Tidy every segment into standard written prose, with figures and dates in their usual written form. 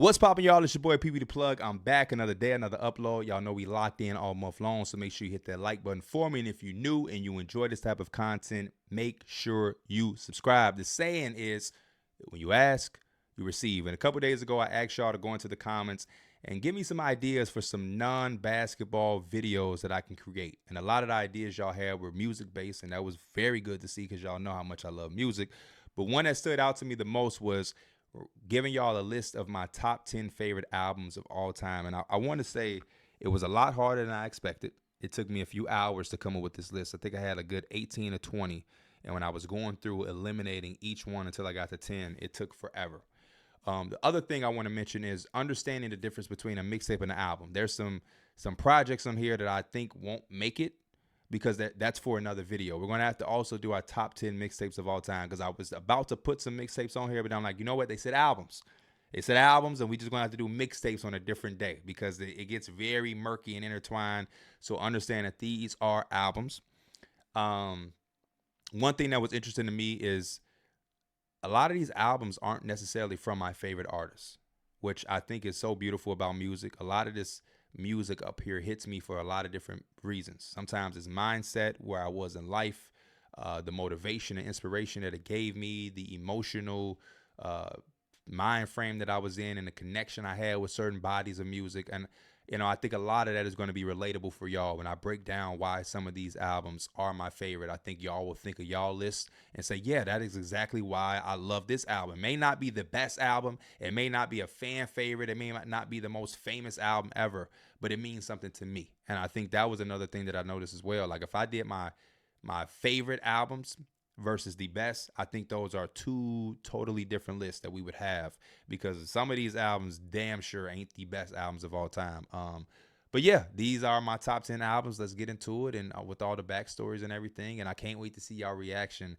What's poppin', y'all? It's your boy PB the Plug. I'm back another day, another upload. Y'all know we locked in all month long, so make sure you hit that like button for me. And if you're new and you enjoy this type of content, make sure you subscribe. The saying is, when you ask, you receive. And a couple days ago, I asked y'all to go into the comments and give me some ideas for some non-basketball videos that I can create. And a lot of the ideas y'all had were music-based, and that was very good to see because y'all know how much I love music. But one that stood out to me the most was giving y'all a list of my top 10 favorite albums of all time. And I want to say it was a lot harder than I expected. It took me a few hours to come up with this list. I think I had a good 18 or 20. And when I was going through eliminating each one until I got to 10, it took forever. The other thing I want to mention is understanding the difference between a mixtape and an album. There's some projects on here that I think won't make it, because that's for another video. We're going to have to also do our top 10 mixtapes of all time, because I was about to put some mixtapes on here, but I'm like, you know what? They said albums. They said albums, and we just going to have to do mixtapes on a different day because it gets very murky and intertwined. So understand that these are albums. One thing that was interesting to me is a lot of these albums aren't necessarily from my favorite artists, which I think is so beautiful about music. A lot of this music up here hits me for a lot of different reasons. Sometimes it's mindset, where I was in life, the motivation and inspiration that it gave me, the emotional mind frame that I was in, and the connection I had with certain bodies of music. And I think a lot of that is going to be relatable for y'all when I break down why some of these albums are my favorite. I think y'all will think of y'all list and say, yeah, that is exactly why I love this album. It may not be the best album. It may not be a fan favorite. It may not be the most famous album ever, but it means something to me. And I think that was another thing that I noticed as well. Like if I did my favorite albums versus the best, I think those are two totally different lists that we would have, because some of these albums damn sure ain't the best albums of all time. But yeah, these are my top 10 albums. Let's get into it, and with all the backstories and everything. And I can't wait to see y'all reaction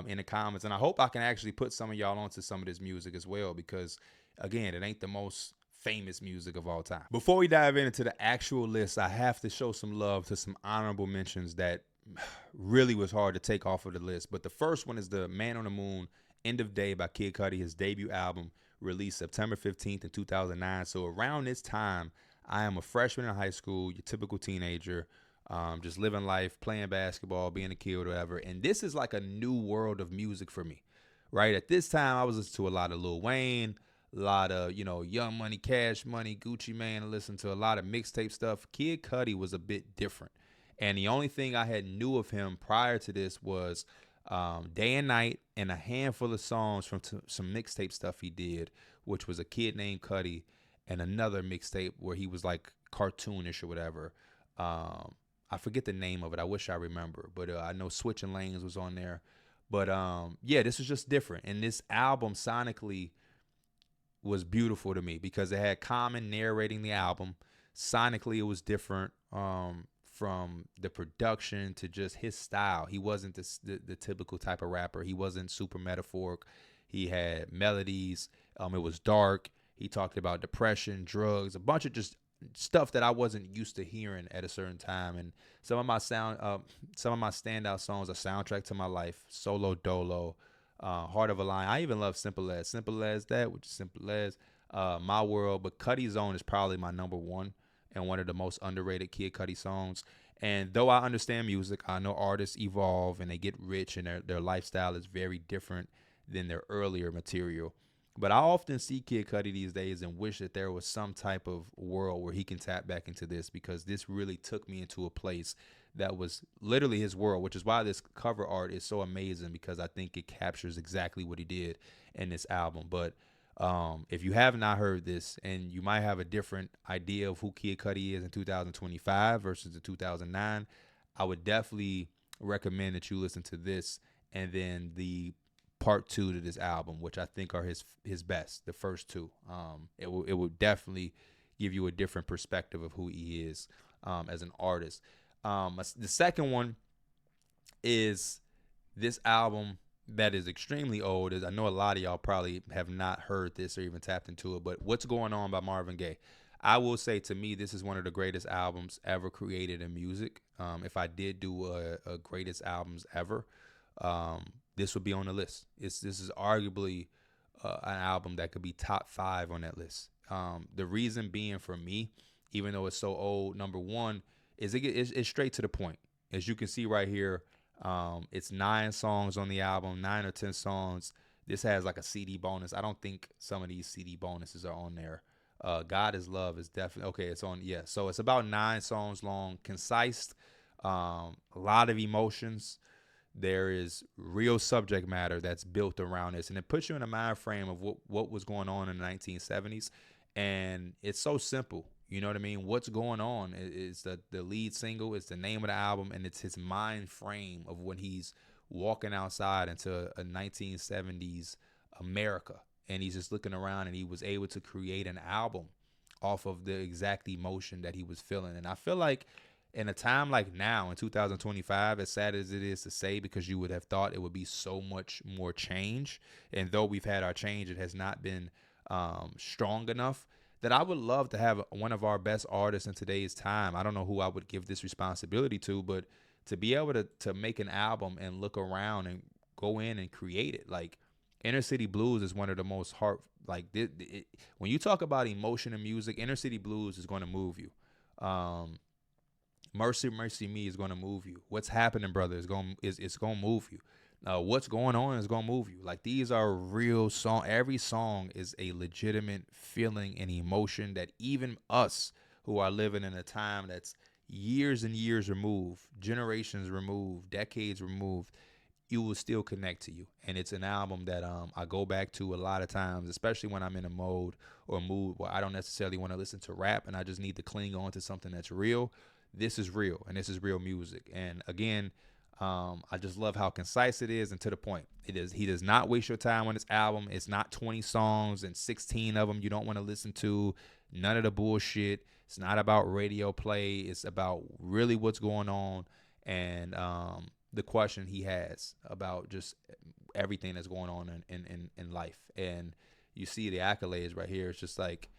in the comments. And I hope I can actually put some of y'all onto some of this music as well, because again, it ain't the most famous music of all time. Before we dive into the actual list, I have to show some love to some honorable mentions that really was hard to take off of the list. But the first one is the Man on the Moon, End of Day by Kid Cudi, his debut album, released September 15th in 2009. So around this time, I am a freshman in high school, your typical teenager, just living life, playing basketball, being a kid or whatever. And this is like a new world of music for me, right? At this time, I was listening to a lot of Lil Wayne, a lot of, Young Money, Cash Money, Gucci Mane, and listened to a lot of mixtape stuff. Kid Cudi was a bit different. And the only thing I had knew of him prior to this was Day and Night and a handful of songs from some mixtape stuff he did, which was A Kid Named Cudi and another mixtape where he was like cartoonish or whatever. I forget the name of it. I wish I remember. But I know Switching Lanes was on there. But yeah, this was just different. And this album sonically was beautiful to me because it had Common narrating the album. Sonically, it was different. From the production to just his style. He wasn't the typical type of rapper. He wasn't super metaphoric. He had melodies. It was dark. He talked about depression, drugs, a bunch of just stuff that I wasn't used to hearing at a certain time. And some of my standout songs are Soundtrack to My Life, Solo Dolo, Heart of a Lion. I even love Simple As That, which is Simple As, My World. But Cudi's Own is probably my number one and one of the most underrated Kid Cudi songs. And though I understand music, I know artists evolve and they get rich, and their lifestyle is very different than their earlier material. But I often see Kid Cudi these days and wish that there was some type of world where he can tap back into this, because this really took me into a place that was literally his world, which is why this cover art is so amazing, because I think it captures exactly what he did in this album. But if you have not heard this, and you might have a different idea of who Kid Cudi is in 2025 versus the 2009, I would definitely recommend that you listen to this and then the part 2 to this album, which I think are his best, the first two. It will definitely give you a different perspective of who he is as an artist. The second one is this album that is extremely old. I know a lot of y'all probably have not heard this or even tapped into it, but What's Going On by Marvin Gaye. I will say, to me, this is one of the greatest albums ever created in music. If I did do a greatest albums ever, this would be on the list. This is arguably an album that could be top 5 on that list. The reason being for me, even though it's so old, number one, is it's straight to the point. As you can see right here, it's 9 songs on the album, 9 or 10 songs. This has like a CD bonus. I don't think some of these CD bonuses are on there. God is Love is definitely okay. It's on, yeah. So it's about 9 songs long, concise, a lot of emotions. There is real subject matter that's built around this, and it puts you in a mind frame of what was going on in the 1970s. And it's so simple. You know what I mean? What's going on is the lead single. It's the name of the album, and it's his mind frame of when he's walking outside into a 1970s America, and he's just looking around, and he was able to create an album off of the exact emotion that he was feeling. And I feel like in a time like now in 2025, as sad as it is to say, because you would have thought it would be so much more change, and though we've had our change, it has not been strong enough, that I would love to have one of our best artists in today's time. I don't know who I would give this responsibility to, but to be able to make an album and look around and go in and create it. Like, Inner City Blues is one of the most when you talk about emotion in music, Inner City Blues is going to move you. Mercy Mercy Me is going to move you. What's Happening, Brother, is going to move you. What's Going On is going to move you. Like, these are real song. Every song is a legitimate feeling and emotion that even us who are living in a time that's years and years removed, generations removed, decades removed, you will still connect to you. And it's an album that I go back to a lot of times, especially when I'm in a mode or mood where I don't necessarily want to listen to rap and I just need to cling on to something that's real. This is real, and this is real music. And again, I just love how concise it is and to the point. It is. He does not waste your time on this album. It's not 20 songs and 16 of them you don't want to listen to. None of the bullshit. It's not about radio play. It's about really what's going on, and the question he has about just everything that's going on in life. And you see the accolades right here. It's just like,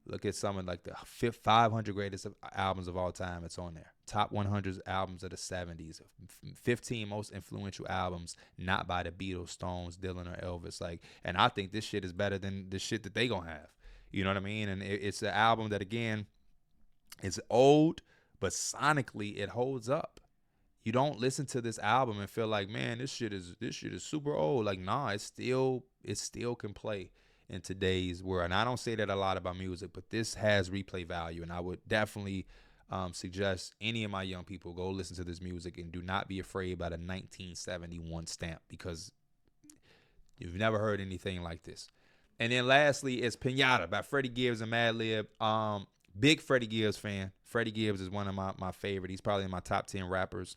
look at some of like the 500 greatest albums of all time. It's on there. Top 100 albums of the 70s. 15 most influential albums not by the Beatles, Stones, Dylan, or Elvis. Like, and I think this shit is better than the shit that they gonna have. You know what I mean? And it's an album that, again, it's old, but sonically it holds up. You don't listen to this album and feel like, man, this shit is super old. Like, nah, it still can play in today's world. And I don't say that a lot about music, but this has replay value. And I would definitely suggest any of my young people go listen to this music and do not be afraid by the 1971 stamp, because you've never heard anything like this. And then lastly, it's Pinata by Freddie Gibbs and Madlib. Big Freddie Gibbs fan. Freddie Gibbs is one of my favorite. He's probably in my top 10 rappers,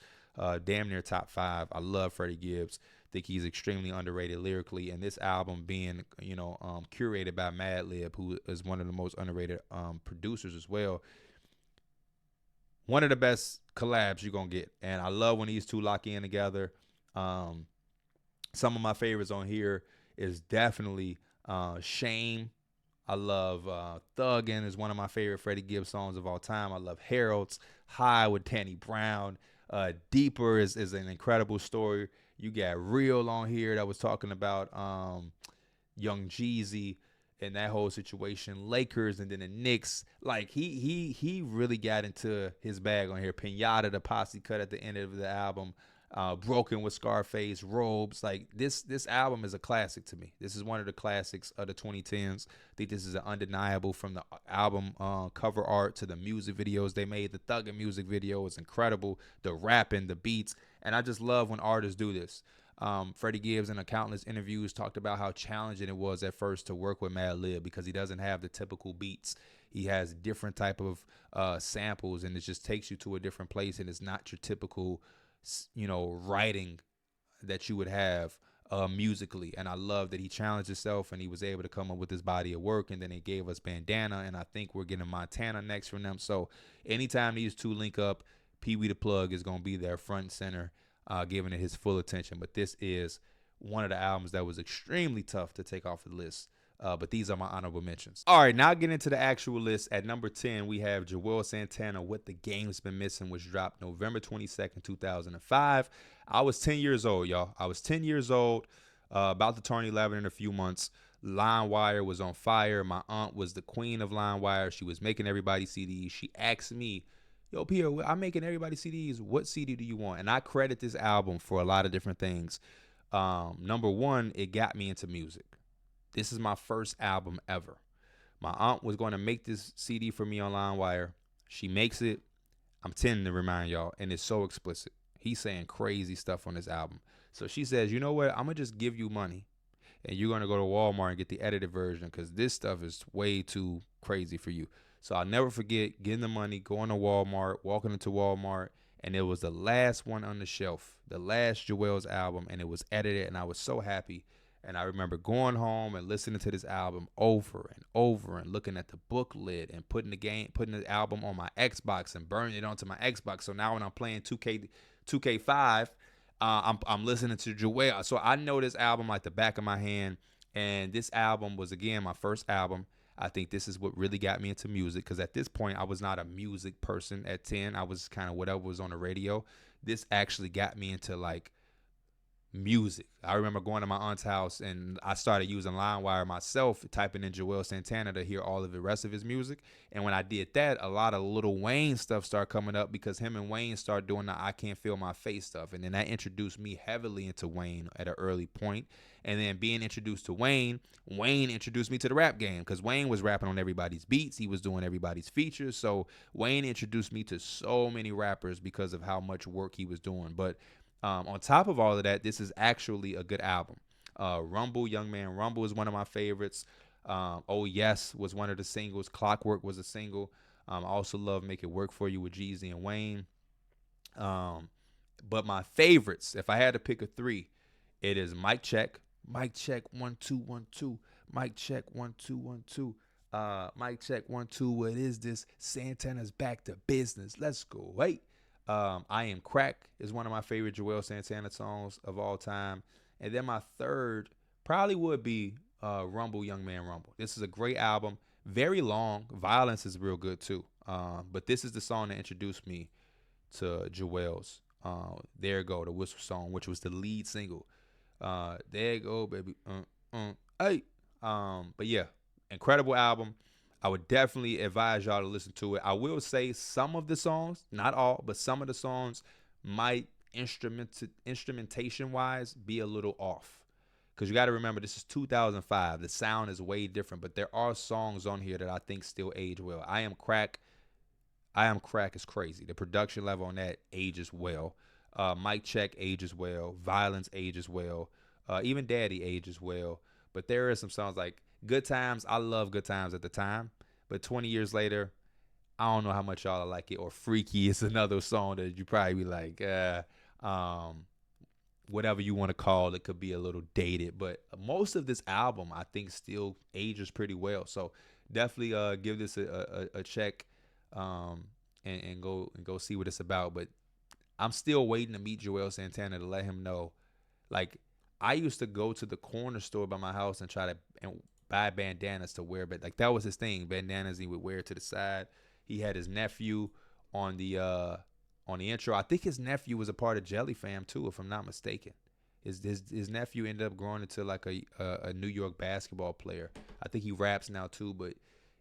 damn near top 5. I love Freddie Gibbs. Think he's extremely underrated lyrically, and this album being, curated by Madlib, who is one of the most underrated producers as well. One of the best collabs you're gonna get, and I love when these two lock in together. Some of my favorites on here is definitely Shame. I love Thuggin' is one of my favorite Freddie Gibbs songs of all time. I love Harold's High with Danny Brown. Deeper is an incredible story. You got Real on here that was talking about Young Jeezy and that whole situation. Lakers and then the Knicks. Like, he really got into his bag on here. Pinata, the posse cut at the end of the album. Broken with Scarface, Robes. Like, this album is a classic to me. This is one of the classics of the 2010s. I think this is an undeniable, from the album cover art to the music videos they made. The Thuggin' music video is incredible. The rapping, the beats. And I just love when artists do this. Freddie Gibbs in countless interviews talked about how challenging it was at first to work with Madlib, because he doesn't have the typical beats. He has different type of samples, and it just takes you to a different place, and it's not your typical writing that you would have musically. And I love that he challenged himself and he was able to come up with this body of work. And then they gave us Bandana, and I think we're getting Montana next from them. So anytime these two link up, Pee Wee the Plug is going to be there front and center, giving it his full attention. But this is one of the albums that was extremely tough to take off the list. But these are my honorable mentions. All right, now getting into the actual list. At number 10, we have Juelz Santana, What the Game's Been Missing, which dropped November 22nd, 2005. I was 10 years old, y'all. I was 10 years old, about to turn 11 in a few months. LimeWire was on fire. My aunt was the queen of LimeWire. She was making everybody CDs. She asked me, yo, Pierre, I'm making everybody CDs. What CD do you want? And I credit this album for a lot of different things. Number one, it got me into music. This is my first album ever. My aunt was going to make this CD for me on LimeWire. She makes it. I'm tending to remind y'all, and it's so explicit. He's saying crazy stuff on this album. So she says, you know what? I'm going to just give you money, and you're going to go to Walmart and get the edited version because this stuff is way too crazy for you. So I'll never forget getting the money, going to Walmart, walking into Walmart, and it was the last one on the shelf, the last Juelz album, and it was edited, and I was so happy. And I remember going home and listening to this album over and over and looking at the booklet and putting the album on my Xbox and burning it onto my Xbox. So now when I'm playing 2K5, I'm listening to Juelz. So I know this album like the back of my hand. And this album was, again, my first album. I think this is what really got me into music, because at this point I was not a music person at 10. I was kind of whatever was on the radio. This actually got me into like music. I remember going to my aunt's house and I started using LimeWire myself, typing in Juelz Santana to hear all of the rest of his music. And when I did that, a lot of Lil Wayne stuff started coming up because him and Wayne started doing the I Can't Feel My Face stuff. And then that introduced me heavily into Wayne at an early point. And then being introduced to Wayne introduced me to the rap game, because Wayne was rapping on everybody's beats. He was doing everybody's features. So Wayne introduced me to so many rappers because of how much work he was doing. But on top of all of that, this is actually a good album. Rumble, Young Man Rumble is one of my favorites. Oh Yes was one of the singles. Clockwork was a single. I also love Make It Work For You with Jeezy and Wayne. But my favorites, if I had to pick a three, it is Mic Check. Mic Check 1 2 1 2. Mic Check 1 2 1 2. Mic Check 1 2. What is this? Santana's back to business. Let's go. Wait. I Am Crack is one of my favorite Juelz Santana songs of all time. And then my third probably would be Rumble, Young Man Rumble. This is a great album. Very long. Violence is real good too. But this is the song that introduced me to Juelz. There You Go, the whistle song, which was the lead single. There You Go, baby. Hey. But yeah, incredible album. I would definitely advise y'all to listen to it. I will say some of the songs, not all, but some of the songs might instrumentation-wise be a little off. Because you got to remember, this is 2005. The sound is way different, but there are songs on here that I think still age well. I Am Crack is crazy. The production level on that ages well. Mic Check ages well. Violence ages well. Even Daddy ages well. But there are some songs like Good Times. I love Good Times at the time, but 20 years later, I don't know how much y'all like it. Or Freaky is another song that you probably be like, whatever you want to call it, could be a little dated. But most of this album, I think, still ages pretty well. So definitely give this a check, and go see what it's about. But I'm still waiting to meet Juelz Santana to let him know. Like, I used to go to the corner store by my house and try to buy bandanas to wear, but like that was his thing. Bandanas he would wear to the side. He had his nephew on the intro. I think his nephew was a part of Jelly Fam too, if I'm not mistaken. His nephew ended up growing into like a New York basketball player. I think he raps now too, but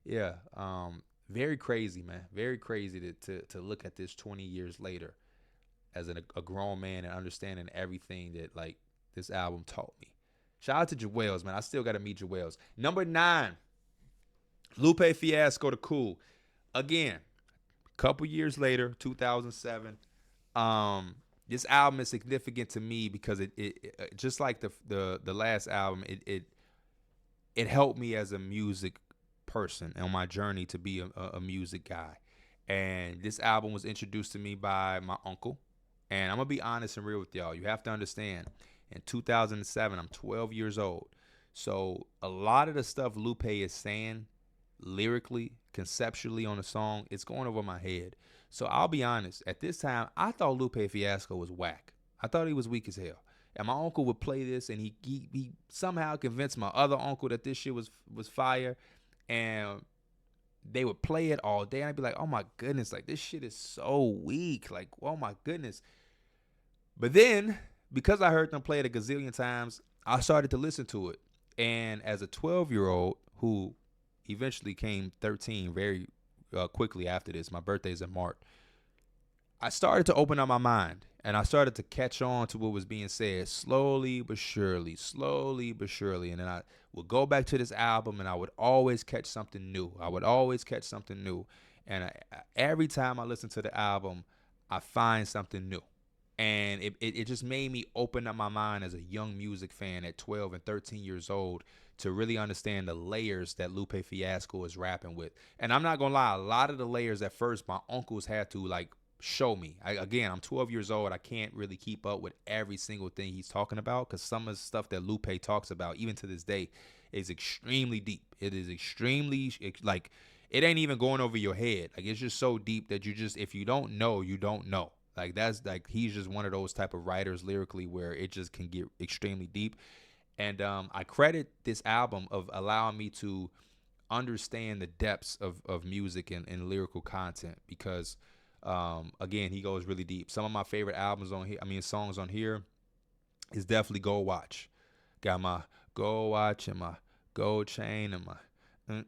yeah, very crazy, man. Very crazy to look at this 20 years later as a grown man and understanding everything that like this album taught me. Shout out to Juelz, man. I still got to meet Juelz. Number 9, Lupe, Fiasco, The Cool. Again, a couple years later, 2007. This album is significant to me because it just like the last album, it helped me as a music person on my journey to be a music guy. And this album was introduced to me by my uncle. And I'm going to be honest and real with y'all. You have to understand, in 2007, I'm 12 years old. So a lot of the stuff Lupe is saying lyrically, conceptually on the song, it's going over my head. So I'll be honest. At this time, I thought Lupe Fiasco was whack. I thought he was weak as hell. And my uncle would play this, and he somehow convinced my other uncle that this shit was fire. And they would play it all day, and I'd be like, oh my goodness, like this shit is so weak. Like, oh my goodness. But then, because I heard them play it a gazillion times, I started to listen to it. And as a 12-year-old who eventually came 13 very quickly after this, my birthday's in March, I started to open up my mind and I started to catch on to what was being said slowly but surely, slowly but surely. And then I would go back to this album and I would always catch something new. I would always catch something new. And every time I listen to the album, I find something new. And it just made me open up my mind as a young music fan at 12 and 13 years old to really understand the layers that Lupe Fiasco is rapping with. And I'm not going to lie, a lot of the layers at first, my uncles had to like show me. Again, I'm 12 years old. I can't really keep up with every single thing he's talking about because some of the stuff that Lupe talks about, even to this day, is extremely deep. It is extremely, like, it ain't even going over your head. Like, it's just so deep that you just, if you don't know, you don't know. Like, that's like, he's just one of those type of writers lyrically where it just can get extremely deep. And I credit this album of allowing me to understand the depths of music and lyrical content because, again, he goes really deep. Some of my favorite albums on here, songs on here is definitely Go Watch. Got my Go Watch and my gold chain and my,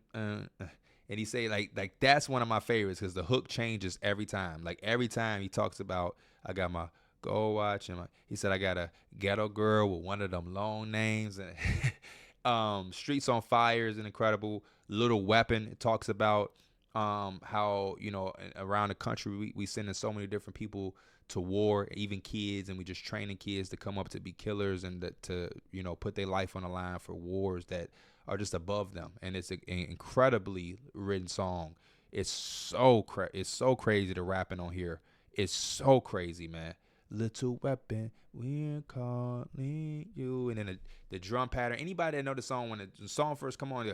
and he say like that's one of my favorites because the hook changes every time. Like every time he talks about, I got my Go Watch and he said I got a ghetto girl with one of them long names and Streets on Fire is an incredible. Little Weapon, it talks about how, you know, around the country we sending so many different people to war, even kids, and we just training kids to come up to be killers and to, you know, put their life on the line for wars that are just above them. And it's an incredibly written song. It's so crazy to rapping on here. It's so crazy, man. Little weapon, we're calling you, and then the drum pattern. Anybody that know the song, when the song first come on,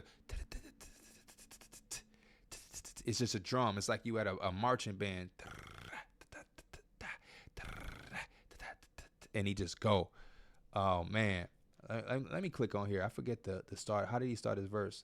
it's just a drum. It's like you at a marching band, and he just go. Oh man, let me click on here. I forget the start. How did he start his verse?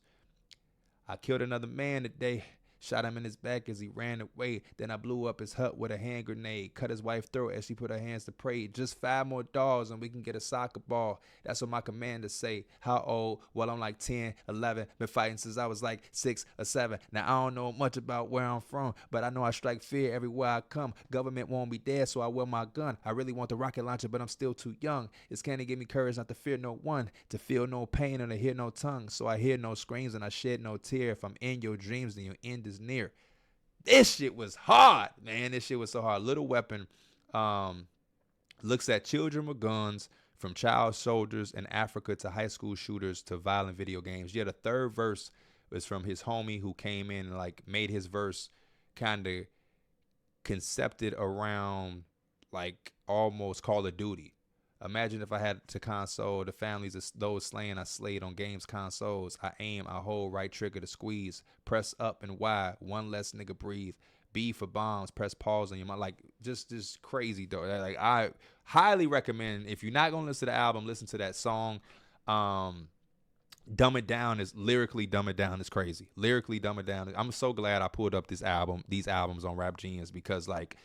I killed another man today. Shot him in his back as he ran away. Then I blew up his hut with a hand grenade. Cut his wife's throat as she put her hands to pray. Just 5 more dollars and we can get a soccer ball. That's what my commanders say. How old? Well, I'm like 10, 11. Been fighting since I was like 6 or 7. Now, I don't know much about where I'm from, but I know I strike fear everywhere I come. Government won't be there, so I wear my gun. I really want the rocket launcher, but I'm still too young. It's candy give me courage not to fear no one, to feel no pain and to hear no tongue. So I hear no screams and I shed no tear. If I'm in your dreams, then your end is near. This shit was hard, man. This shit was so hard. Little Weapon looks at children with guns, from child soldiers in Africa to high school shooters to violent video games. Yeah, the third verse was from his homie who came in and like made his verse kind of concepted around like almost Call of Duty. Imagine if I had to console the families of those slain I slayed on games consoles. I aim, I hold, right trigger to squeeze. Press up and Y, one less nigga breathe. B for bombs, press pause on your mind. Like, just crazy, though. Like, I highly recommend, if you're not going to listen to the album, listen to that song. Dumb It Down is lyrically, Dumb It Down is crazy. Lyrically, Dumb It Down. I'm so glad I pulled up these albums on Rap Genius because, like,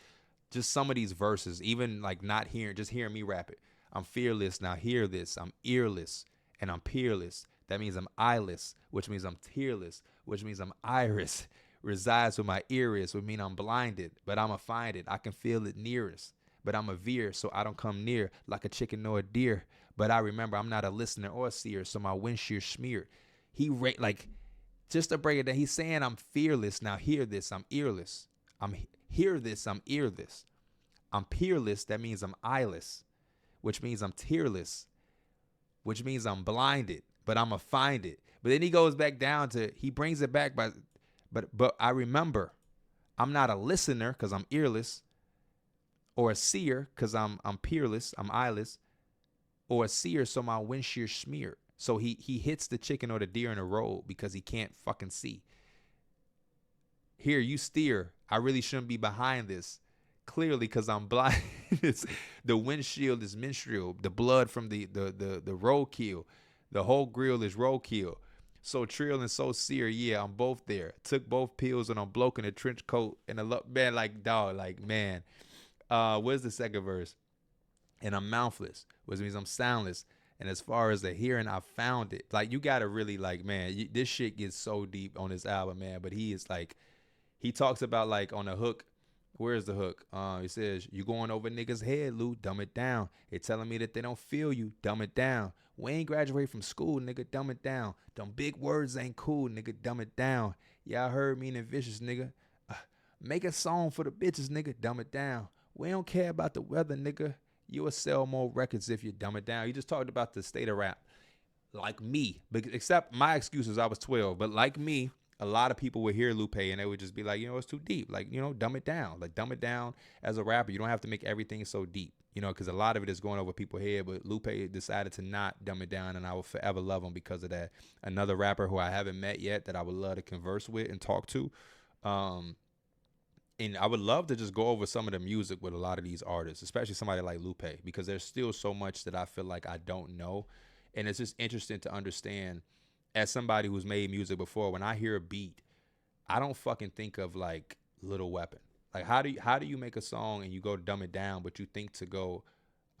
just some of these verses, even like not hearing, just hearing me rap it. I'm fearless, now hear this. I'm earless, and I'm peerless. That means I'm eyeless, which means I'm tearless, which means I'm iris. Resides where my ear is, which means I'm blinded, but I'ma find it. I can feel it nearest, but I'm a veer, so I don't come near like a chicken or a deer. But I remember I'm not a listener or a seer, so my windshield smeared. Like, just to break it down, he's saying I'm fearless, now hear this. I'm earless. Hear this, I'm earless. I'm peerless, that means I'm eyeless, which means I'm tearless, which means I'm blinded, but I'ma find it. But then he goes back down to, he brings it back but I remember I'm not a listener because I'm earless, or a seer because I'm peerless, I'm eyeless, or a seer so my windshield smeared. So he hits the chicken or the deer in the road because he can't fucking see. Here, you steer. I really shouldn't be behind this. Clearly, because I'm blind. The windshield is minstrel. The blood from the roadkill. The whole grill is roadkill. So trill and so sear, yeah, I'm both there. Took both pills and I'm bloke in a trench coat and man, like dog, like man. Where's the second verse? And I'm mouthless, which means I'm soundless. And as far as the hearing, I found it. Like, you gotta really like, man, this shit gets so deep on this album, man. But he is like, he talks about like on the hook. Where's the hook? He says, "You going over niggas' head, Lou? Dumb it down. They telling me that they don't feel you. Dumb it down. We ain't graduate from school, nigga. Dumb it down. Them big words ain't cool, nigga. Dumb it down. Yeah, I heard mean and vicious, nigga. Make a song for the bitches, nigga. Dumb it down. We don't care about the weather, nigga. You'll sell more records if you dumb it down." You just talked about the state of rap. Like me, except my excuse is I was 12, but like me, a lot of people would hear Lupe and they would just be like, it's too deep. Like, dumb it down. Like, dumb it down as a rapper. You don't have to make everything so deep, because a lot of it is going over people's head. But Lupe decided to not dumb it down, and I will forever love him because of that. Another rapper who I haven't met yet that I would love to converse with and talk to. And I would love to just go over some of the music with a lot of these artists, especially somebody like Lupe, because there's still so much that I feel like I don't know. And it's just interesting to understand, as somebody who's made music before, when I hear a beat, I don't fucking think of like Little Weapon. Like, how do you make a song and you go dumb it down, but you think to go,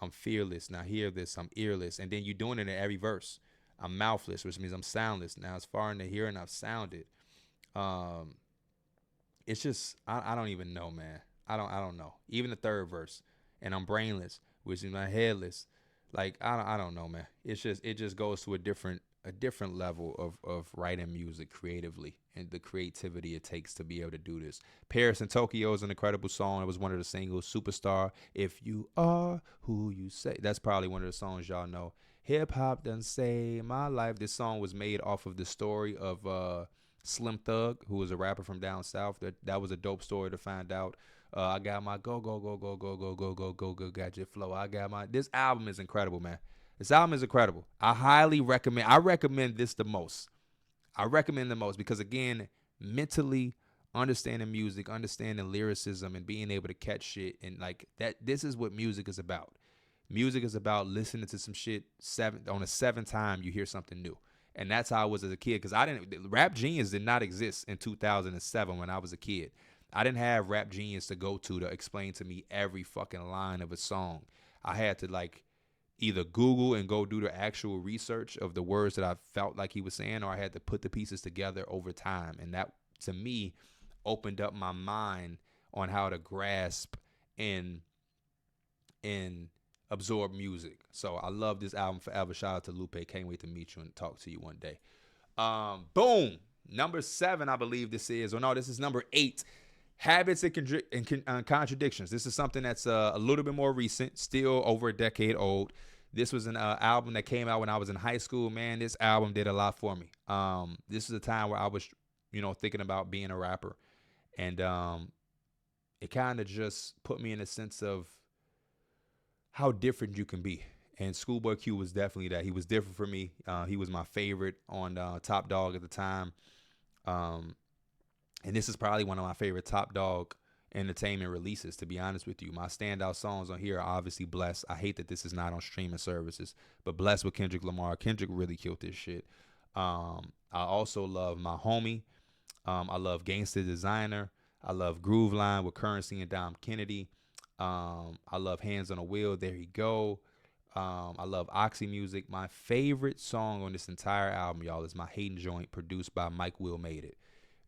I'm fearless, now hear this, I'm earless, and then you're doing it in every verse. I'm mouthless, which means I'm soundless. Now, as far in the hearing I've sounded, it's just I don't even know, man. I don't know. Even the third verse, and I'm brainless, which means I'm headless. Like, I don't know, man. It just goes to a different level of writing music creatively, and the creativity it takes to be able to do this. Paris and Tokyo is an incredible song. It was one of the singles. Superstar, If You Are Who You Say. That's probably one of the songs y'all know. Hip Hop Done Saved My Life. This song was made off of the story of Slim Thug, who was a rapper from down south. That was a dope story to find out. I got my go gadget flow. I got my. This album is incredible, man. This album is incredible. I highly recommend. I recommend this the most. I recommend the most because, again, mentally understanding music, understanding lyricism, and being able to catch shit, and like that. This is what music is about. Music is about listening to some shit on a seventh time you hear something new. And that's how I was as a kid, because Rap Genius did not exist in 2007 when I was a kid. I didn't have Rap Genius to go to explain to me every fucking line of a song. I had to like either Google and go do the actual research of the words that I felt like he was saying, or I had to put the pieces together over time. And that, to me, opened up my mind on how to grasp and absorb music. So I love this album forever. Shout out to Lupe. Can't wait to meet you and talk to you one day. Boom. Number 7, I believe this is. Or no, this is number 8. Habits and Contradictions. This is something that's a little bit more recent, still over a decade old. This was an album that came out when I was in high school. Man, this album did a lot for me. This is a time where I was, thinking about being a rapper. And it kind of just put me in a sense of how different you can be. And ScHoolboy Q was definitely that. He was different for me. He was my favorite on Top Dog at the time. And this is probably one of my favorite Top Dog entertainment releases, to be honest with you. My standout songs on here are obviously Blessed. I hate that this is not on streaming services, but Blessed with Kendrick Lamar. Kendrick really killed this shit. I also love My Homie. I love Gangsta Designer. I love Groove Line with Currency and Dom Kennedy. I love Hands on a Wheel. There you go. I love Oxy Music. My favorite song on this entire album, y'all, is My Hatin' Joint, produced by Mike Will Made It.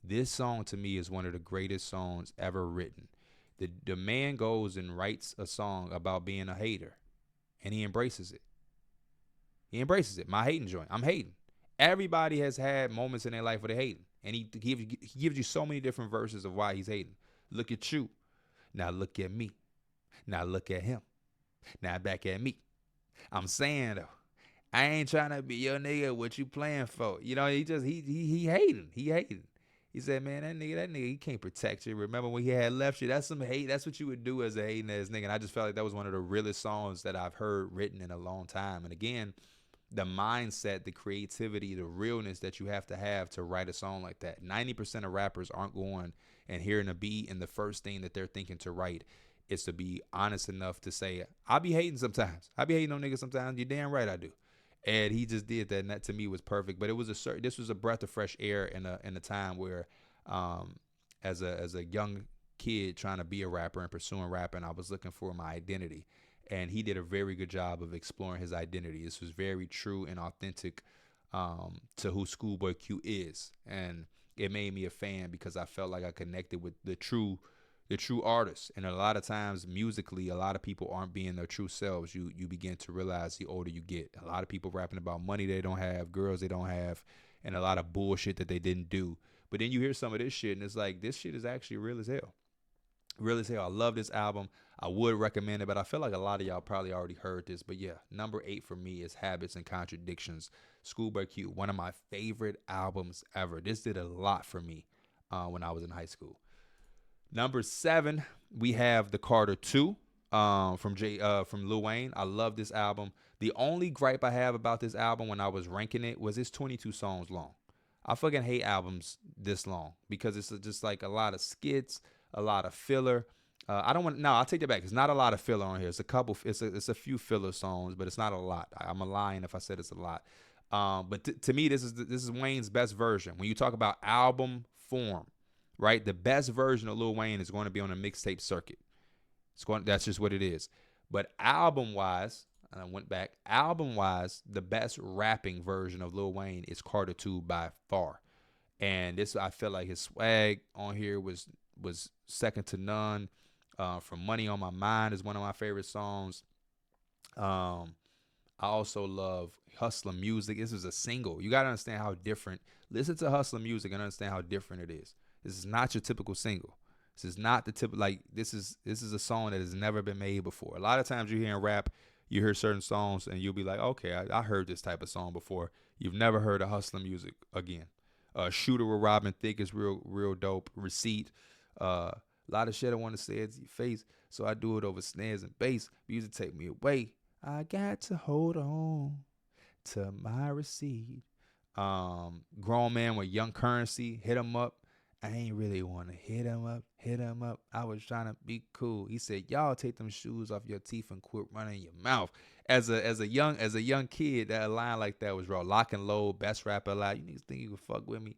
This song to me is one of the greatest songs ever written. The man goes and writes a song about being a hater, and he embraces it. He embraces it. My hating joint. I'm hating. Everybody has had moments in their life where they're hating, and he gives you so many different verses of why he's hating. Look at you. Now look at me. Now look at him. Now back at me. I'm saying though, I ain't trying to be your nigga. What you playing for? He hating. He hating. He said, man, that nigga, he can't protect you. Remember when he had left you? That's some hate. That's what you would do as a hating ass nigga. And I just felt like that was one of the realest songs that I've heard written in a long time. And again, the mindset, the creativity, the realness that you have to write a song like that. 90% of rappers aren't going and hearing a beat, and the first thing that they're thinking to write is to be honest enough to say, I be hating sometimes. I be hating on niggas sometimes. You're damn right I do. And he just did that, and that to me was perfect. But it was this was a breath of fresh air in a time where, as a young kid trying to be a rapper and pursuing rapping, I was looking for my identity. and he did a very good job of exploring his identity. This was very true and authentic to who ScHoolboy Q is, and it made me a fan because I felt like I connected with the true artists. And a lot of times musically, a lot of people aren't being their true selves. You begin to realize the older you get. A lot of people rapping about money they don't have, girls they don't have, and a lot of bullshit that they didn't do. But then you hear some of this shit and it's like, this shit is actually real as hell. Real as hell. I love this album. I would recommend it, but I feel like a lot of y'all probably already heard this. But yeah, number 8 for me is Habits and Contradictions. ScHoolboy Q, one of my favorite albums ever. This did a lot for me when I was in high school. Number 7, we have The Carter 2 from Lil Wayne. I love this album. The only gripe I have about this album when I was ranking it was it's 22 songs long. I fucking hate albums this long because it's just like a lot of skits, a lot of filler. I don't want. No, I'll take that back. It's not a lot of filler on here. It's a couple. It's a few filler songs, but it's not a lot. I'm lying if I said it's a lot. But to me, this is Wayne's best version. When you talk about album form, right? The best version of Lil Wayne is going to be on a mixtape circuit. That's just what it is. But album wise, and I went back. Album wise, the best rapping version of Lil Wayne is Carter 2 by far. And this, I feel like his swag on here was second to none. From Money on My Mind is one of my favorite songs. I also love Hustler Music. This is a single. You got to understand how different. Listen to Hustler Music and understand how different it is. This is not your typical single. This is not the typical, like, this is a song that has never been made before. A lot of times you hear in rap, you hear certain songs and you'll be like, okay, I heard this type of song before. You've never heard of Hustler Music again. Shooter with Robin Thicke is real dope. Receipt. A lot of shit I want to say to your face, so I do it over snares and bass. Music take me away. I got to hold on to my receipt. Grown Man with Young Currency, Hit 'Em Up. I ain't really want to hit him up. I was trying to be cool. He said, y'all take them shoes off your teeth and quit running your mouth. As a young kid, that line like that was raw. Lock and Load, best rapper alive. You niggas think you can fuck with me?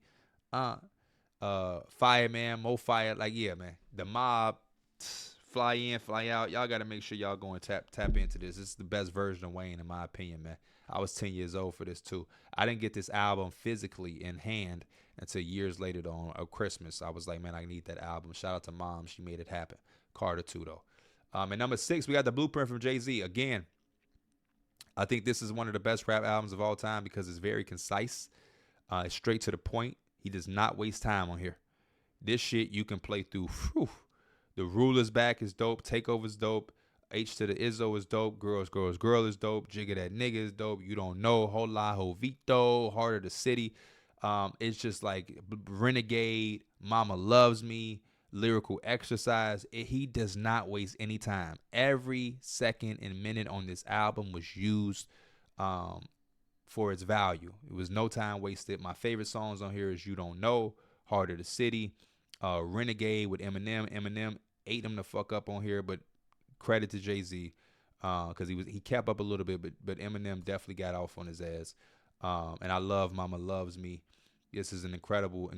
Fireman, Mo Fire. Like, yeah, man. The Mob, fly in, fly out. Y'all got to make sure y'all go and tap into this. This is the best version of Wayne, in my opinion, man. I was 10 years old for this, too. I didn't get this album physically in hand until years later on Christmas. I was like, man, I need that album. Shout out to Mom. She made it happen. Carter 2, though. And number 6, we got The Blueprint from Jay-Z. Again, I think this is one of the best rap albums of all time because it's very concise. It's straight to the point. He does not waste time on here. This shit you can play through. Whew. The Ruler's Back is dope. Takeover's dope. H to the Izzo is dope. Girl is dope. Jigga That Nigga is dope. You Don't Know. Hola Jovito. Heart of the City. It's just like Renegade, Mama Loves Me, Lyrical Exercise. He does not waste any time. Every second and minute on this album was used for its value. It was no time wasted. My favorite songs on here is You Don't Know, Heart of the City, Renegade with Eminem. Eminem ate him the fuck up on here, but credit to Jay-Z because he kept up a little bit, but Eminem definitely got off on his ass. And I love Mama Loves Me. This is an incredible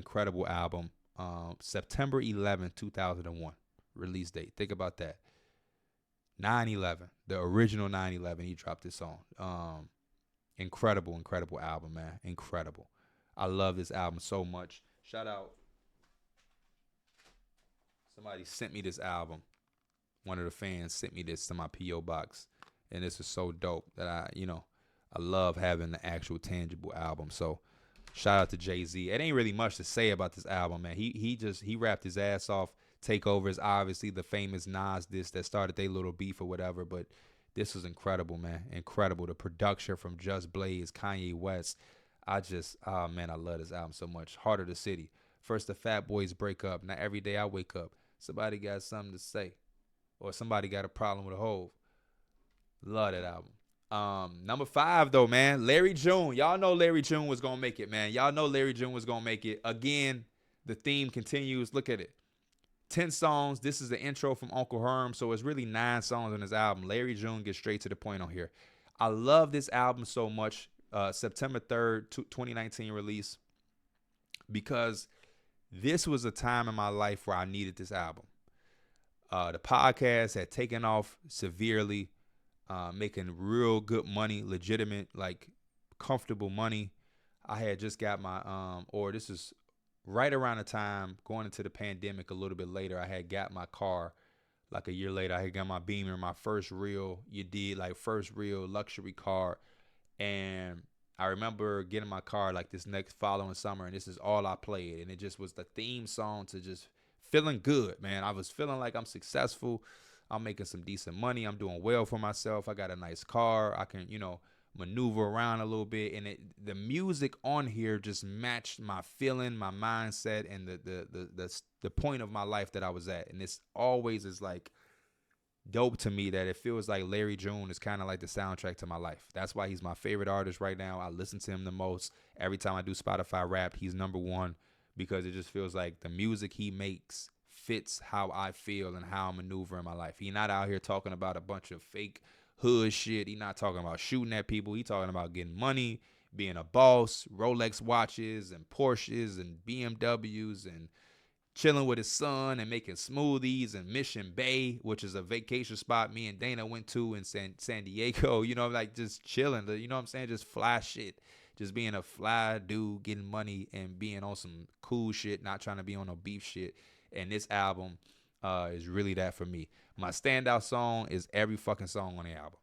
album. September 11, 2001, release date. Think about that. 9/11, the original 9/11, he dropped this song. Incredible album, man. Incredible. I love this album so much. Shout out. Somebody sent me this album. One of the fans sent me this to my P.O. box. And this is so dope that I love having the actual tangible album. So shout out to Jay-Z. It ain't really much to say about this album, man. He rapped his ass off. Takeover is obviously the famous Nas diss that started their little beef or whatever, but this was incredible, man. Incredible. The production from Just Blaze, Kanye West. I love this album so much. Heart of the City. First the Fat Boys break up. Now every day I wake up, somebody got something to say. Or somebody got a problem with a Hove. Love that album. Number 5 though, man. Larry June. Y'all know Larry June was gonna make it, man. Y'all know Larry June was gonna make it. Again, the theme continues. Look at it. 10 songs. This is the intro from Uncle Herm. So it's really 9 songs on this album. Larry June gets straight to the point on here. I love this album so much. September 3rd, 2019 release. Because this was a time in my life where I needed this album. The podcast had taken off severely. making real good money, legitimate, like comfortable money. I had just got my or this is right around the time going into the pandemic. A little bit later, I had got my car. Like a year later, I had got my Beamer, my first real, first real luxury car. And I remember getting my car like this next following summer, and this is all I played. And it just was the theme song to just feeling good, man. I was feeling like I'm successful. I'm making some decent money. I'm doing well for myself. I got a nice car. I can, maneuver around a little bit. And the music on here just matched my feeling, my mindset, and the point of my life that I was at. And this always is like dope to me that it feels like Larry June is kind of like the soundtrack to my life. That's why he's my favorite artist right now. I listen to him the most. Every time I do Spotify rap, he's number one because it just feels like the music he makes fits how I feel and how I maneuver in my life. He's not out here talking about a bunch of fake hood shit. He's not talking about shooting at people. He's talking about getting money, being a boss, Rolex watches and Porsches and BMWs and chilling with his son and making smoothies and Mission Bay, which is a vacation spot me and Dana went to in San Diego, like just chilling, you know what I'm saying? Just fly shit, just being a fly dude, getting money and being on some cool shit, not trying to be on no beef shit. And this album is really that for me. My standout song is every fucking song on the album.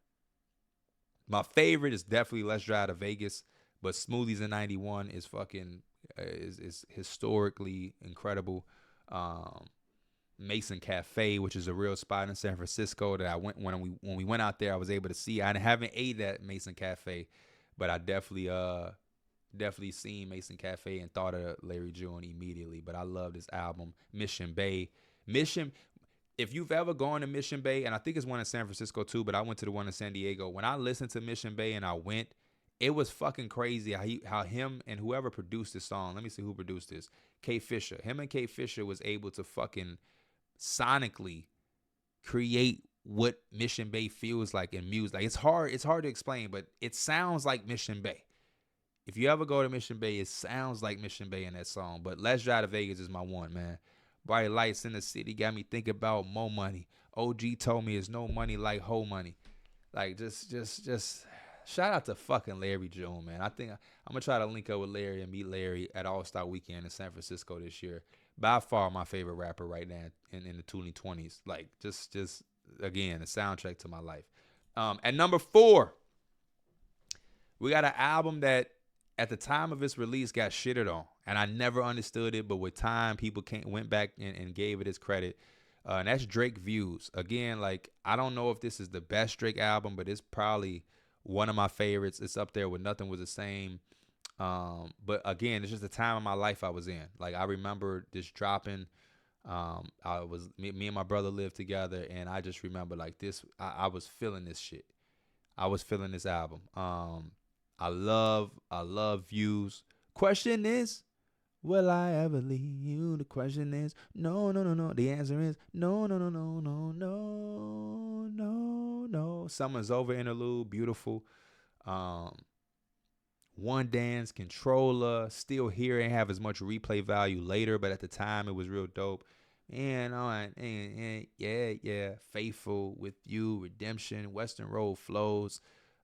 My favorite is definitely Let's Drive to Vegas, but Smoothies in 91 is fucking is historically incredible. Mason Cafe, which is a real spot in San Francisco that I went when we went out there, I was able to see. I haven't ate at Mason Cafe, but I definitely seen Mason Cafe and thought of Larry June immediately. But I love this album. Mission Bay. If you've ever gone to Mission Bay, and I think it's one in San Francisco too, but I went to the one in San Diego. When I listened to Mission Bay and I went, it was fucking crazy how him and whoever produced this song, let me see who produced this, K Fisher. Him and K Fisher was able to fucking sonically create what Mission Bay feels like in music. Like it's hard to explain, but it sounds like Mission Bay. If you ever go to Mission Bay, it sounds like Mission Bay in that song. But Let's Drive to Vegas is my one, man. Bright lights in the city got me thinking about more money. OG told me it's no money like whole money. Like just shout out to fucking Larry June, man. I think I'm gonna try to link up with Larry and meet Larry at All Star Weekend in San Francisco this year. By far my favorite rapper right now in the 2020s. Like just again, the soundtrack to my life. At number 4, we got an album that at the time of its release got shitted on, and I never understood it. But with time, people went back and gave it its credit. And that's Drake Views. Again, like I don't know if this is the best Drake album, but it's probably one of my favorites. It's up there with Nothing Was the Same. But again, it's just the time of my life I was in. Like I remember this dropping. Me and my brother lived together, and I just remember like this. I was feeling this shit. I was feeling this album. I love Views. Question is, will I ever leave you? The question is, no. The answer is, no. Summer's Over interlude, beautiful. One Dance, Controller, still here and have as much replay value later, but at the time it was real dope. And yeah, Faithful, With You, Redemption, Western Road Flows,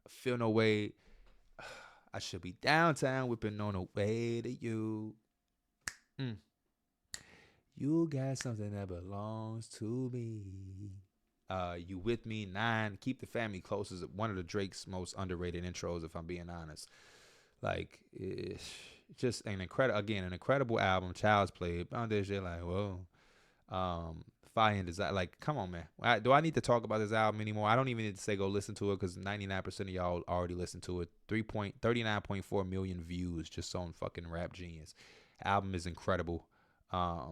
Feel No Way. I should be downtown whipping on the way to you. You got something that belongs to me. You With Me, 9. Keep the Family Close is one of the Drake's most underrated intros, if I'm being honest. Like, it's just an incredible album. Child's Play. On this shit, like, whoa. Fire and Desire. Like, come on, man. Do I need to talk about this album anymore? I don't even need to say go listen to it because 99% of y'all already listened to it. 39.4 million views just on fucking Rap Genius. Album is incredible. Yeah,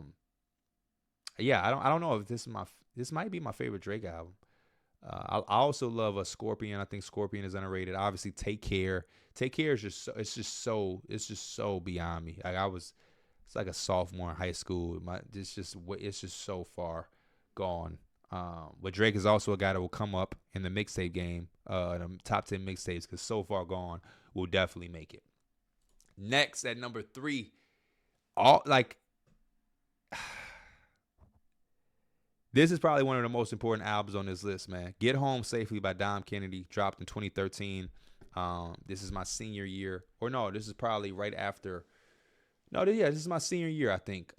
I don't know if this might be my favorite Drake album. I also love a Scorpion. I think Scorpion is underrated. Obviously, Take Care. Take Care is it's just so beyond me. Like it's like a sophomore in high school. It's just so far gone. But Drake is also a guy that will come up in the mixtape game, the top 10 mixtapes, because So Far Gone will definitely make it. Next at number 3, This is probably one of the most important albums on this list, man. Get Home Safely by Dom Kennedy, dropped in 2013. This is my senior year. Or no, this is probably right after. No, yeah, this is my senior year, I think.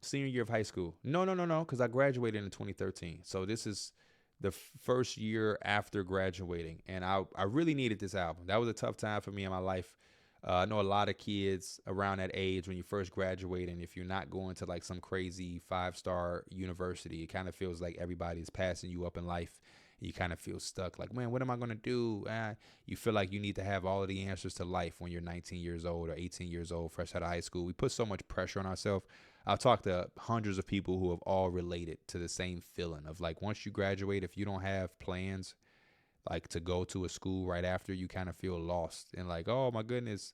Senior year of high school. No, because I graduated in 2013. So this is the first year after graduating. And I really needed this album. That was a tough time for me in my life. I know a lot of kids around that age when you first graduate, and if you're not going to like some crazy 5-star university, it kind of feels like everybody's passing you up in life. You kind of feel stuck, like, man, what am I going to do? You feel like you need to have all of the answers to life when you're 19 years old or 18 years old, fresh out of high school. We put so much pressure on ourselves. I've talked to hundreds of people who have all related to the same feeling of like, once you graduate, if you don't have plans like to go to a school right after, you kind of feel lost and like, oh my goodness,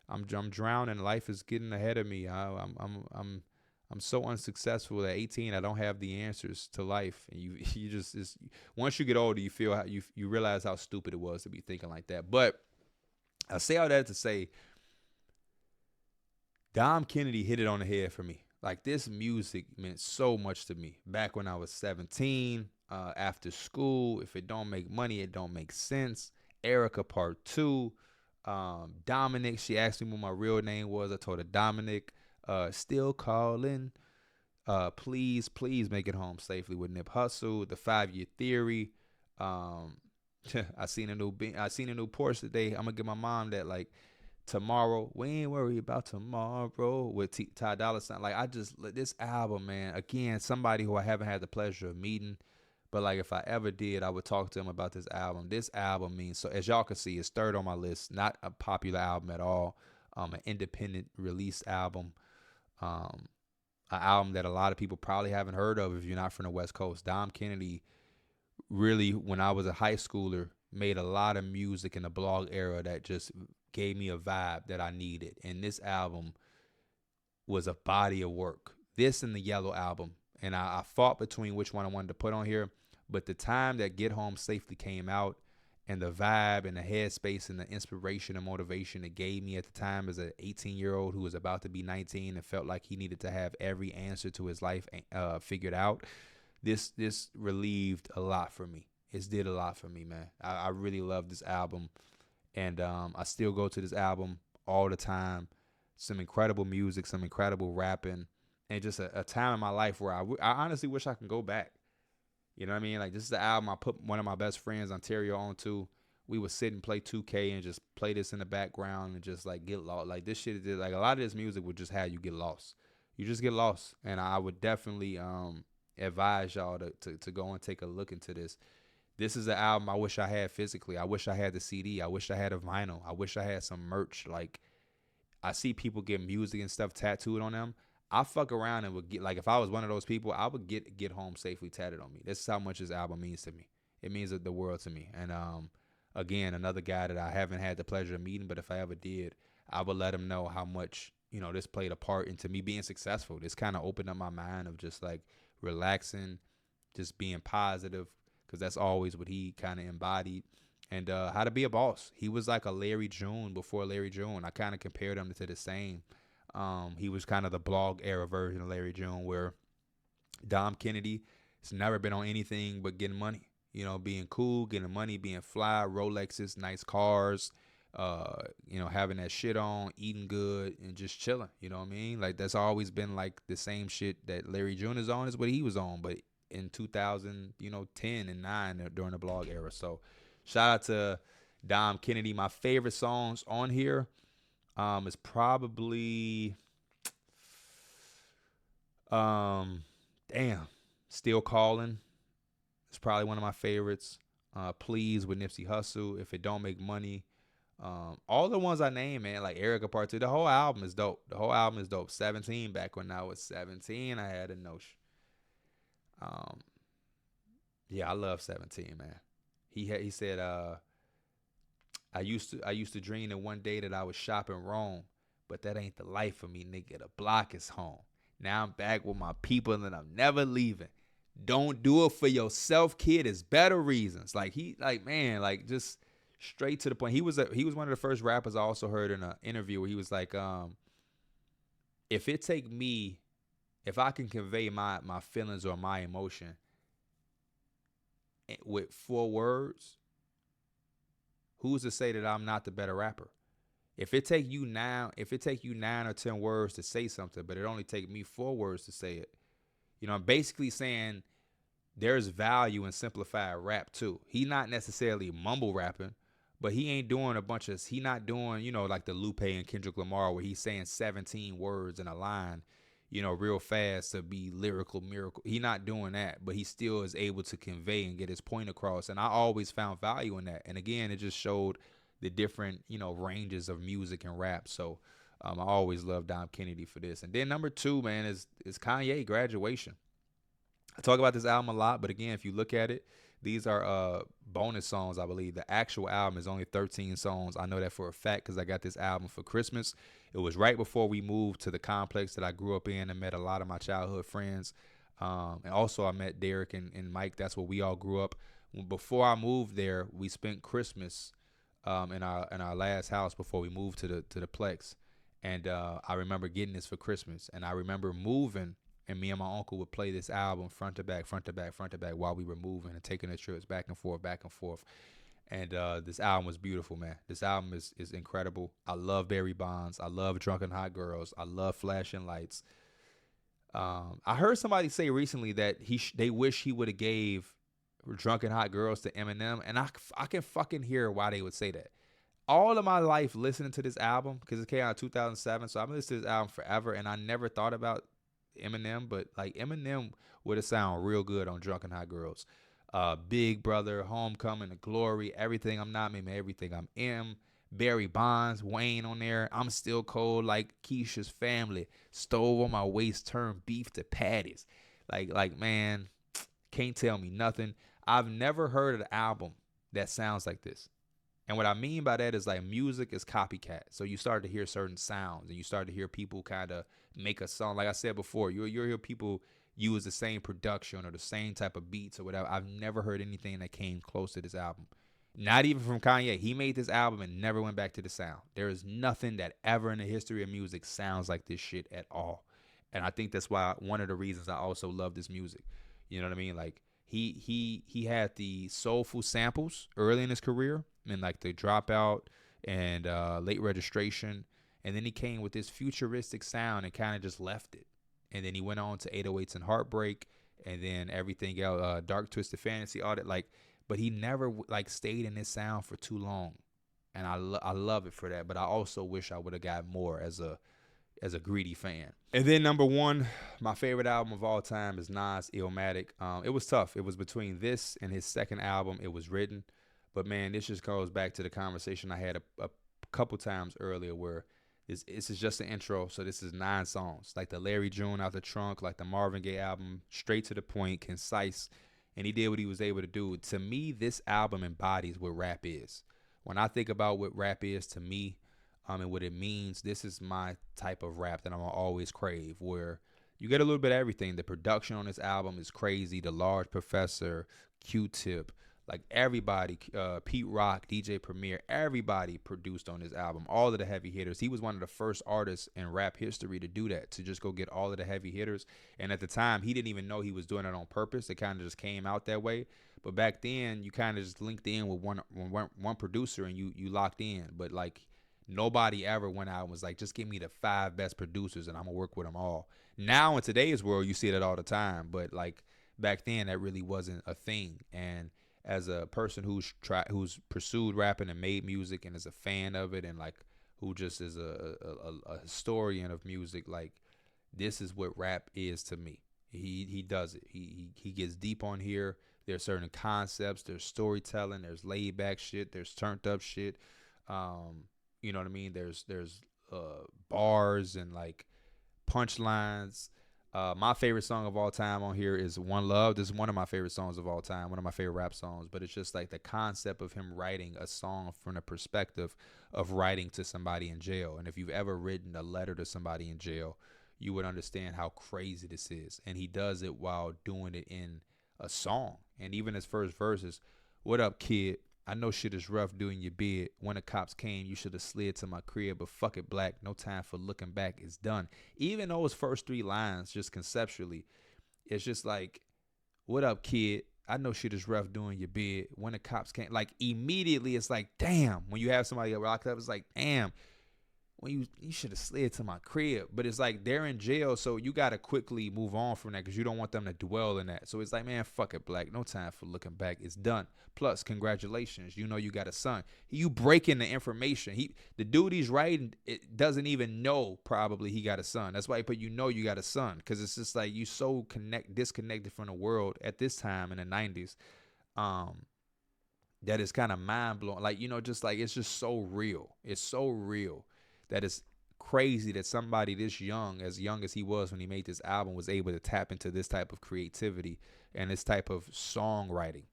I'm drowning. Life is getting ahead of me. I'm so unsuccessful at 18. I don't have the answers to life. And you just once you get older, you feel how you realize how stupid it was to be thinking like that. But I say all that to say, Dom Kennedy hit it on the head for me. Like, this music meant so much to me back when I was 17. After school, if it don't make money, it don't make sense. Erica Part 2. Dominic, she asked me what my real name was. I told her Dominic. Still Calling. Please make it home safely with Nip Hussle. The 5-Year Theory. I seen a new Porsche today. I'm gonna give my mom that, like, tomorrow. We ain't worry about tomorrow with Ty Dolla $ign. Like, this album, man. Again, somebody who I haven't had the pleasure of meeting. But, like, if I ever did, I would talk to him about this album. This album means, so as y'all can see, it's third on my list. Not a popular album at all. An independent release album. An album that a lot of people probably haven't heard of if you're not from the West Coast. Dom Kennedy really, when I was a high schooler, made a lot of music in the blog era that just gave me a vibe that I needed. And this album was a body of work. This and the Yellow album. And I fought between which one I wanted to put on here. But the time that Get Home Safely came out, and the vibe and the headspace and the inspiration and motivation it gave me at the time as an 18-year-old who was about to be 19 and felt like he needed to have every answer to his life figured out, this relieved a lot for me. It did a lot for me, man. I really love this album. And I still go to this album all the time. Some incredible music, some incredible rapping, and just a time in my life where I honestly wish I can go back. You know what I mean? Like, this is the album I put one of my best friends, Ontario, onto. We would sit and play 2K and just play this in the background and just, like, get lost. Like, this shit, like, a lot of this music would just have you get lost. You just get lost. And I would definitely advise y'all to go and take a look into this. This is an album I wish I had physically. I wish I had the CD. I wish I had a vinyl. I wish I had some merch. Like, I see people get music and stuff tattooed on them. I fuck around and would get, like, if I was one of those people, I would get Home Safely tatted on me. This is how much this album means to me. It means the world to me. And again, another guy that I haven't had the pleasure of meeting, but if I ever did, I would let him know how much, this played a part into me being successful. This kind of opened up my mind of just, like, relaxing, just being positive, because that's always what he kind of embodied. And how to be a boss. He was like a Larry June before Larry June. I kind of compared him to the same. He was kind of the blog era version of Larry June, where Dom Kennedy has never been on anything but getting money. Being cool, getting money, being fly, Rolexes, nice cars, having that shit on, eating good, and just chilling. You know what I mean? Like, that's always been like the same shit that Larry June is on is what he was on, but in 2010 and 9 during the blog era. So shout out to Dom Kennedy. My favorite songs on here is probably Still Calling. It's probably one of my favorites. Please with Nipsey Hussle. If It Don't Make Money. All the ones I named, man, like Erica Part 2, the whole album is dope. 17, back when I was 17, I had a notion. Yeah, I love 17, man. He said, I used to dream that one day that I would shop in Rome, but that ain't the life for me, nigga. The block is home. Now I'm back with my people and I'm never leaving. Don't do it for yourself, kid. It's better reasons. Like, just straight to the point. He was one of the first rappers I also heard in an interview where he was like, if it take me if I can convey my feelings or my emotion with 4 words, who's to say that I'm not the better rapper? If it take you 9 or 10 words to say something, but it only take me 4 words to say it, I'm basically saying there's value in simplified rap too. He not necessarily mumble rapping, but he ain't doing he not doing, like the Lupe and Kendrick Lamar where he's saying 17 words in a line, real fast to be lyrical miracle. He not doing that, but he still is able to convey and get his point across. And I always found value in that. And again, it just showed the different, ranges of music and rap. So I always love Dom Kennedy for this. And then number 2, man, is Kanye, Graduation. I talk about this album a lot, but again, if you look at it, these are bonus songs, I believe. The actual album is only 13 songs. I know that for a fact because I got this album for Christmas. It was right before we moved to the complex that I grew up in and met a lot of my childhood friends. And also I met Derek and Mike. That's where we all grew up. Before I moved there, we spent Christmas in our last house before we moved to the Plex. And I remember getting this for Christmas. And I remember moving, and me and my uncle would play this album front to back, front to back, front to back while we were moving and taking the trips back and forth, back and forth. And this album was beautiful, man. This album is incredible. I love Barry Bonds. I love Drunken Hot Girls. I love Flashing Lights. I heard somebody say recently that they wish he would have gave Drunken Hot Girls to Eminem, and I can fucking hear why they would say that. All of my life listening to this album, because it came out in 2007, so I've been listening to this album forever, and I never thought about Eminem, but like Eminem would have sound real good on Drunken Hot Girls. Big Brother, Homecoming, The Glory, Everything I'm Not, maybe Everything I'm M, Barry Bonds, Wayne on there, I'm Still Cold, like Keisha's Family, Stove on My Waist, Turned Beef to Patties. Like man, can't tell me nothing. I've never heard an album that sounds like this. And what I mean by that is like music is copycat. So you start to hear certain sounds and you start to hear people kind of make a song. Like I said before, you'll hear people use the same production or the same type of beats or whatever. I've never heard anything that came close to this album. Not even from Kanye. He made this album and never went back to the sound. There is nothing that ever in the history of music sounds like this shit at all. And I think that's why one of the reasons I also love this music. You know what I mean? Like he had the soulful samples early in his career, and like the Dropout and Late Registration, and then he came with this futuristic sound and kind of just left it. And then he went on to 808s and Heartbreak, and then everything else, Dark Twisted Fantasy, all that. Like, but he never like stayed in this sound for too long, and I love it for that. But I also wish I would have got more as a greedy fan. And then number 1, my favorite album of all time is Nas' Illmatic. It was tough. It was between this and his second album, It Was Written. But man, this just goes back to the conversation I had a couple times earlier where this is just an intro. So this is 9 songs, like the Larry June Out the Trunk, like the Marvin Gaye album, straight to the point, concise. And he did what he was able to do. To me, this album embodies what rap is. When I think about what rap is to me, and what it means, this is my type of rap that I'm gonna always crave, where you get a little bit of everything. The production on this album is crazy. The Large Professor, Q-Tip, like everybody, Pete Rock, DJ Premier, everybody produced on this album. All of the heavy hitters. He was one of the first artists in rap history to do that, to just go get all of the heavy hitters. And at the time, he didn't even know he was doing it on purpose. It kind of just came out that way. But back then, you kind of just linked in with one producer and you locked in. But like, nobody ever went out and was like, just give me the 5 best producers and I'm gonna work with them all. Now in today's world, you see that all the time, but like back then, that really wasn't a thing. And as a person who's pursued rapping and made music and is a fan of it, and like who just is a historian of music, like this is what rap is to me. He does it. He gets deep on here. There's certain concepts. There's storytelling. There's laid back shit. There's turned up shit. You know what I mean? There's bars and like punchlines. My favorite song of all time on here is One Love. This is one of my favorite songs of all time, one of my favorite rap songs. But it's just like the concept of him writing a song from the perspective of writing to somebody in jail. And if you've ever written a letter to somebody in jail, you would understand how crazy this is. And he does it while doing it in a song. And even his first verse is, "What up, kid? I know shit is rough doing your bid. When the cops came, you should have slid to my crib, but fuck it, Black. No time for looking back. It's done. Even those first 3 lines, just conceptually, it's just like, what up, kid? I know shit is rough doing your bid. When the cops came, like immediately, it's like, damn. When you have somebody get locked up, it's like, damn. When you should have slid to my crib. But it's like they're in jail, so you got to quickly move on from that because you don't want them to dwell in that. So it's like, man, fuck it, Black. No time for looking back. It's done. Plus, congratulations. You know you got a son. You breaking the information. The dude he's writing, it doesn't even know probably he got a son. That's why he put you know you got a son, because it's just like you so disconnected from the world at this time in the 90s. That is kind of mind-blowing. Like, just like it's just so real. It's so real. That is crazy that somebody this young as he was when he made this album, was able to tap into this type of creativity and this type of songwriting.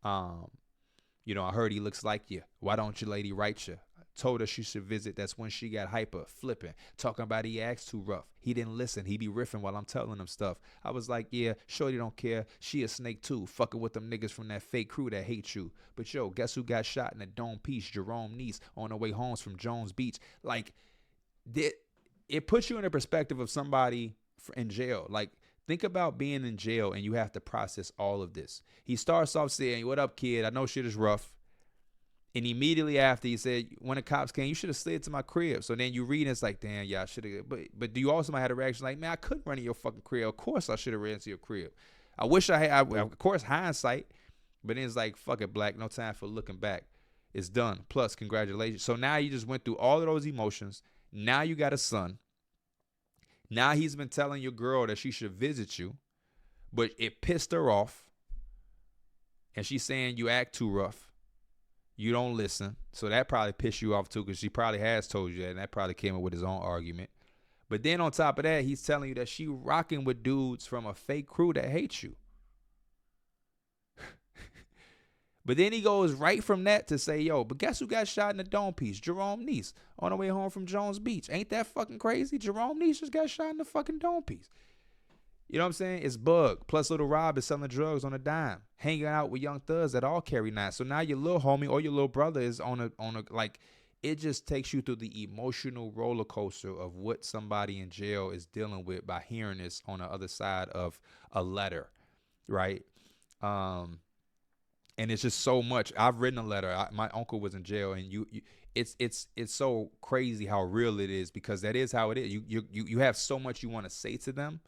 I heard he looks like you. Why don't your lady write you? Told her she should visit. That's when she got hyper, flipping, talking about he acts too rough. He didn't listen. He be riffing while I'm telling him stuff. I was like, yeah, shorty don't care. She a snake too, fucking with them niggas from that fake crew that hate you. But yo, guess who got shot in the dome piece? Jerome Niece on the way home from Jones Beach. Like, it puts you in a perspective of somebody in jail. Like, think about being in jail and you have to process all of this. He starts off saying, what up, kid? I know shit is rough. And immediately after, he said, when the cops came, you should have slid to my crib. So then you read and it's like, damn, yeah, I should have. But do you also might have a reaction like, man, I couldn't run in your fucking crib. Of course I should have ran to your crib. I wish I had, of course, hindsight. But then it's like, fuck it, Black. No time for looking back. It's done. Plus, congratulations. So now you just went through all of those emotions. Now you got a son. Now he's been telling your girl that she should visit you, but it pissed her off. And she's saying you act too rough. You don't listen. So that probably pissed you off too, because she probably has told you that, and that probably came up with his own argument. But then on top of that, he's telling you that she rocking with dudes from a fake crew that hates you. But then he goes right from that to say, yo, but guess who got shot in the dome piece? Jerome Niece on the way home from Jones Beach. Ain't that fucking crazy? Jerome Niece just got shot in the fucking dome piece. You know what I'm saying? It's bug. Plus, Little Rob is selling drugs on a dime, hanging out with young thugs that all carry knives. So now your little homie or your little brother is on a like, it just takes you through the emotional roller coaster of what somebody in jail is dealing with by hearing this on the other side of a letter, right? And it's just so much. I've written a letter. My uncle was in jail, and it's so crazy how real it is, because that is how it is. You have so much you want to say to them,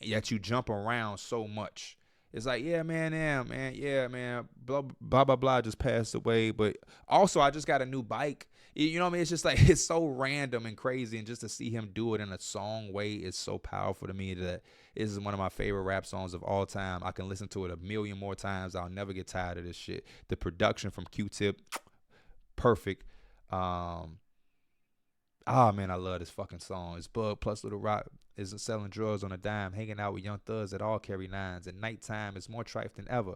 yet you jump around so much. It's like, yeah, man, blah, blah, blah, blah, just passed away. But also, I just got a new bike. You know what I mean? It's just like, it's so random and crazy. And just to see him do it in a song way is so powerful to me that this is one of my favorite rap songs of all time. I can listen to it a million more times. I'll never get tired of this shit. The production from Q-Tip, perfect. Man, I love this fucking song. It's Bug plus Little Rock is selling drugs on a dime, hanging out with young thugs that all carry nines. At nighttime, it's more trife than ever.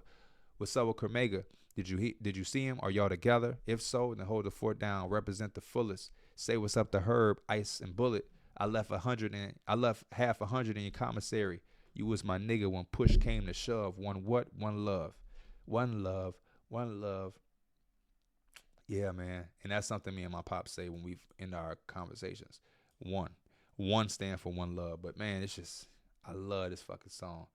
What's up with Cormega? Did you see him? Are y'all together? If so, then hold the fort down. Represent the fullest. Say what's up to Herb, Ice, and Bullet. I left half 100 in your commissary. You was my nigga when push came to shove. One what? One love. One love. One love. Yeah, man. And that's something me and my pop say when we've in our conversations. One stand for one love. But man, it's just, I love this fucking song.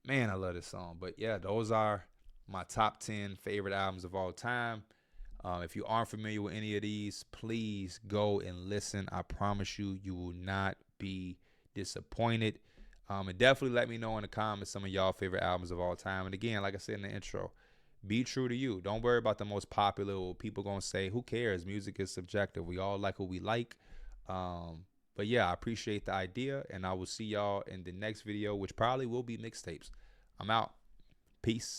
Man, I love this song. But yeah, those are my top 10 favorite albums of all time. If you aren't familiar with any of these, please go and listen. I promise you, you will not be disappointed. And definitely let me know in the comments some of y'all favorite albums of all time. And again, like I said in the intro, be true to you. Don't worry about the most popular or people gonna say. Who cares? Music is subjective. We all like what we like. But yeah, I appreciate the idea, and I will see y'all in the next video, which probably will be mixtapes. I'm out. Peace.